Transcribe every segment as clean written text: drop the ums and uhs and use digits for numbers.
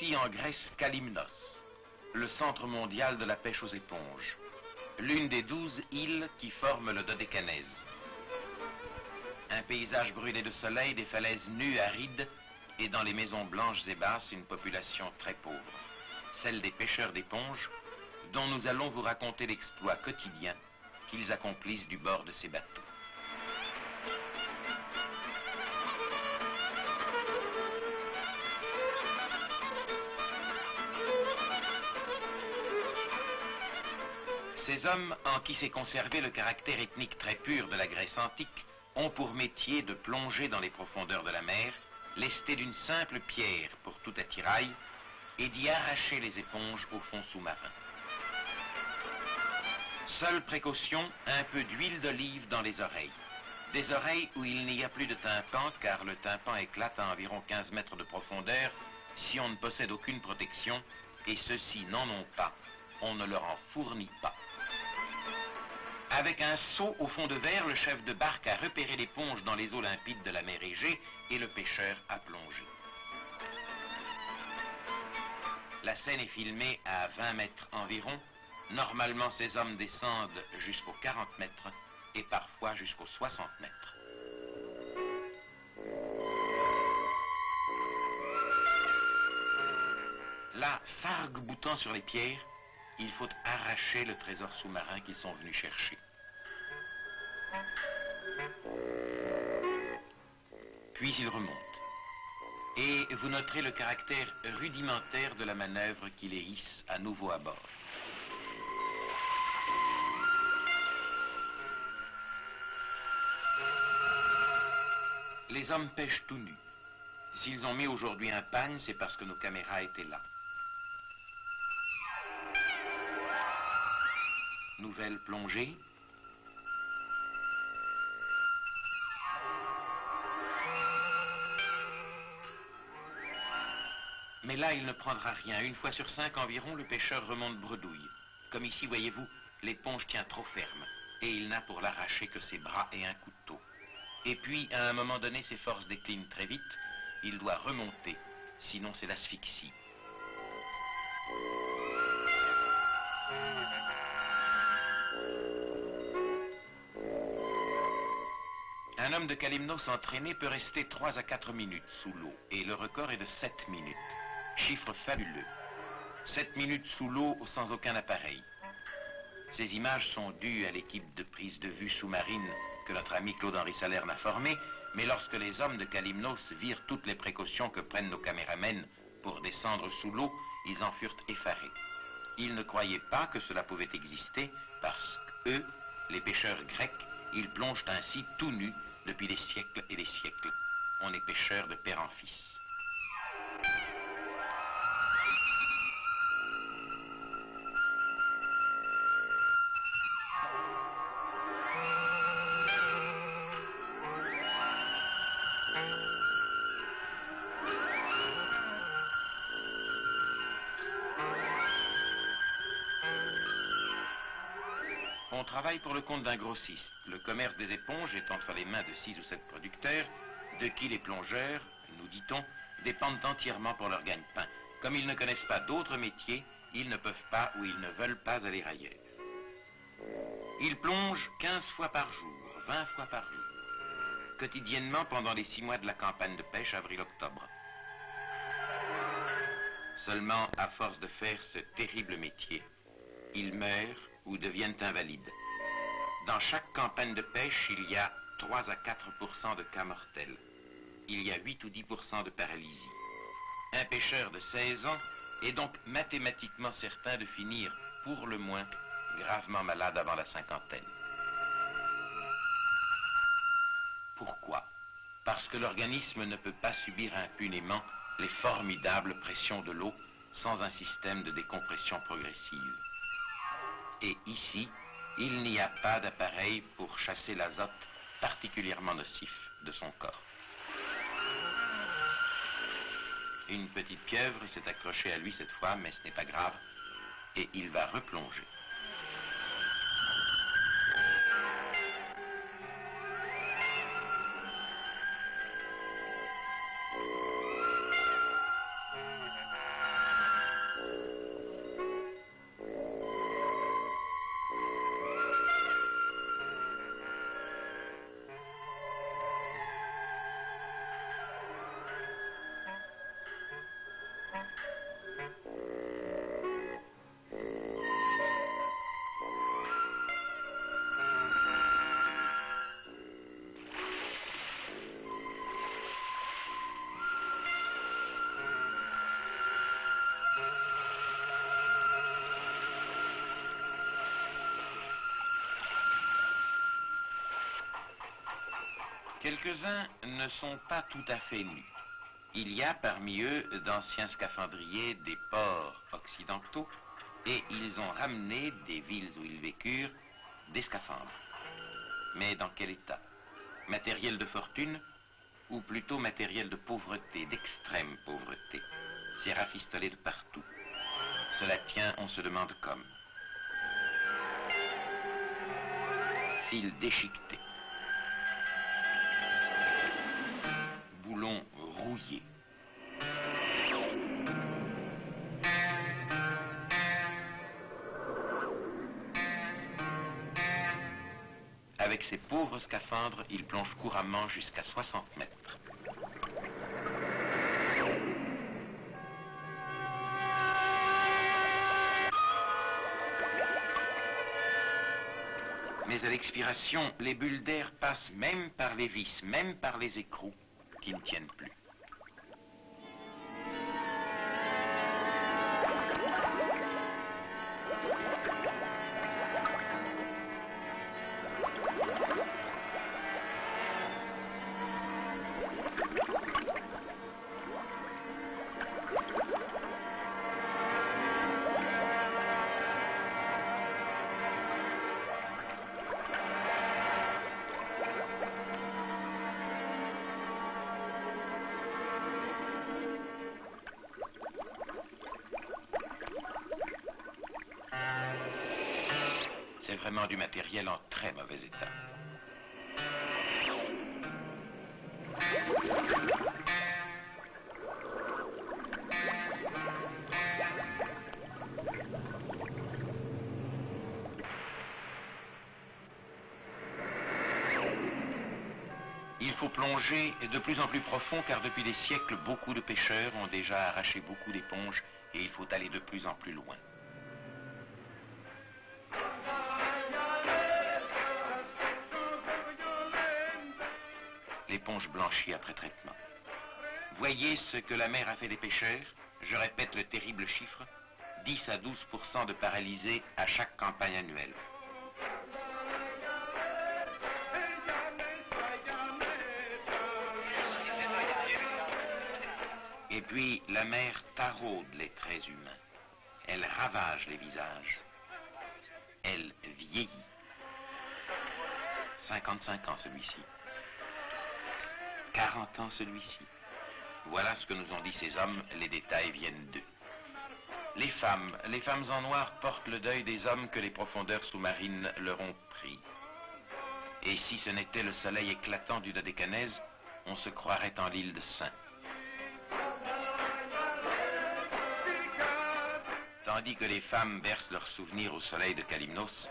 Voici en Grèce Kalymnos, le centre mondial de la pêche aux éponges, l'une des 12 îles qui forment le Dodécanèse. Un paysage brûlé de soleil, des falaises nues, arides, et dans les maisons blanches et basses, une population très pauvre, celle des pêcheurs d'éponges, dont nous allons vous raconter l'exploit quotidien qu'ils accomplissent du bord de ces bateaux. Ces hommes, en qui s'est conservé le caractère ethnique très pur de la Grèce antique, ont pour métier de plonger dans les profondeurs de la mer, lestés d'une simple pierre pour tout attirail, et d'y arracher les éponges au fond sous-marin. Seule précaution, un peu d'huile d'olive dans les oreilles. Des oreilles où il n'y a plus de tympan, car le tympan éclate à environ 15 mètres de profondeur si on ne possède aucune protection, et ceux-ci n'en ont pas. On ne leur en fournit pas. Avec un seau au fond de verre, le chef de barque a repéré l'éponge dans les eaux limpides de la mer Égée et le pêcheur a plongé. La scène est filmée à 20 mètres environ. Normalement, ces hommes descendent jusqu'aux 40 mètres et parfois jusqu'aux 60 mètres. Là, s'arc-boutant sur les pierres, il faut arracher le trésor sous-marin qu'ils sont venus chercher. Puis ils remontent. Et vous noterez le caractère rudimentaire de la manœuvre qui les hisse à nouveau à bord. Les hommes pêchent tout nus. S'ils ont mis aujourd'hui un pagne, c'est parce que nos caméras étaient là. Nouvelle plongée. Mais là, il ne prendra rien. Une fois sur 5 environ, le pêcheur remonte bredouille. Comme ici, voyez-vous, l'éponge tient trop ferme. Et il n'a pour l'arracher que ses bras et un couteau. Et puis, à un moment donné, ses forces déclinent très vite. Il doit remonter. Sinon, c'est l'asphyxie. Un homme de Kalymnos entraîné peut rester 3 à 4 minutes sous l'eau, et le record est de 7 minutes. Chiffre fabuleux. 7 minutes sous l'eau sans aucun appareil. Ces images sont dues à l'équipe de prise de vue sous-marine que notre ami Claude-Henri Salerne a formée, mais lorsque les hommes de Kalymnos virent toutes les précautions que prennent nos caméramens pour descendre sous l'eau, ils en furent effarés. Ils ne croyaient pas que cela pouvait exister parce qu'eux, les pêcheurs grecs, ils plongent ainsi tout nus depuis des siècles et des siècles. On est pêcheurs de père en fils. On travaille pour le compte d'un grossiste. Le commerce des éponges est entre les mains de 6 ou 7 producteurs, de qui les plongeurs, nous dit-on, dépendent entièrement pour leur gagne-pain. Comme ils ne connaissent pas d'autres métiers, ils ne peuvent pas ou ils ne veulent pas aller ailleurs. Ils plongent 15 fois par jour, 20 fois par jour, quotidiennement pendant les 6 mois de la campagne de pêche, avril-octobre. Seulement, à force de faire ce terrible métier, ils meurent ou deviennent invalides. Dans chaque campagne de pêche, il y a 3 à 4% de cas mortels. Il y a 8 ou 10% de paralysie. Un pêcheur de 16 ans est donc mathématiquement certain de finir, pour le moins, gravement malade avant la cinquantaine. Pourquoi? Parce que l'organisme ne peut pas subir impunément les formidables pressions de l'eau sans un système de décompression progressive. Et ici, il n'y a pas d'appareil pour chasser l'azote particulièrement nocif de son corps. Une petite pieuvre s'est accrochée à lui cette fois, mais ce n'est pas grave, et il va replonger. Quelques-uns ne sont pas tout à fait nus. Il y a parmi eux d'anciens scaphandriers des ports occidentaux et ils ont ramené des villes où ils vécurent des scaphandres. Mais dans quel état? Matériel de fortune ou plutôt matériel de pauvreté, d'extrême pauvreté? C'est rafistolé de partout. Cela tient, on se demande comme. Fil déchiqueté. Boulons rouillés. Avec ces pauvres scaphandres, ils plongent couramment jusqu'à 60 mètres. Mais à l'expiration, les bulles d'air passent même par les vis, même par les écrous, qui ne tiennent plus. C'est vraiment du matériel en très mauvais état. Il faut plonger de plus en plus profond car depuis des siècles, beaucoup de pêcheurs ont déjà arraché beaucoup d'éponges et il faut aller de plus en plus loin. L'éponge blanchie après traitement. Voyez ce que la mer a fait des pêcheurs. Je répète le terrible chiffre, 10 à 12% de paralysés à chaque campagne annuelle. Et puis la mer taraude les traits humains. Elle ravage les visages. Elle vieillit. 55 ans celui-ci. 40 ans celui-ci. Voilà ce que nous ont dit ces hommes, les détails viennent d'eux. Les femmes en noir portent le deuil des hommes que les profondeurs sous-marines leur ont pris. Et si ce n'était le soleil éclatant du Dodécanèse, on se croirait en l'île de Saint. Tandis que les femmes bercent leurs souvenirs au soleil de Kalymnos,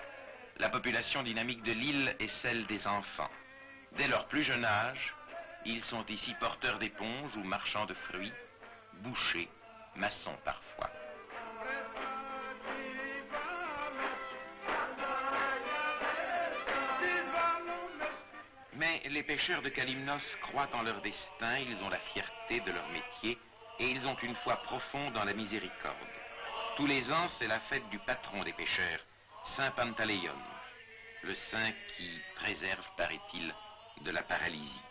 la population dynamique de l'île est celle des enfants. Dès leur plus jeune âge, ils sont ici porteurs d'éponges ou marchands de fruits, bouchers, maçons parfois. Mais les pêcheurs de Kalymnos croient en leur destin, ils ont la fierté de leur métier et ils ont une foi profonde dans la miséricorde. Tous les ans, c'est la fête du patron des pêcheurs, Saint Pantaléon, le saint qui préserve, paraît-il, de la paralysie.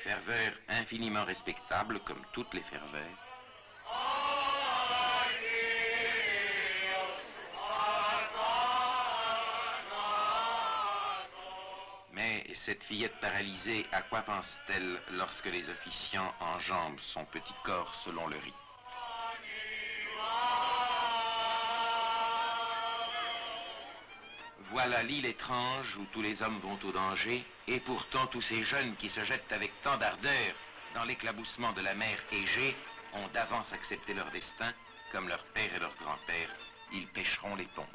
Ferveur infiniment respectable, comme toutes les ferveurs. Mais cette fillette paralysée, à quoi pense-t-elle lorsque les officiants enjambent son petit corps selon le rite? Voilà l'île étrange où tous les hommes vont au danger, et pourtant tous ces jeunes qui se jettent avec tant d'ardeur dans l'éclaboussement de la mer Égée ont d'avance accepté leur destin, comme leur père et leur grand-père, ils pêcheront l'éponge.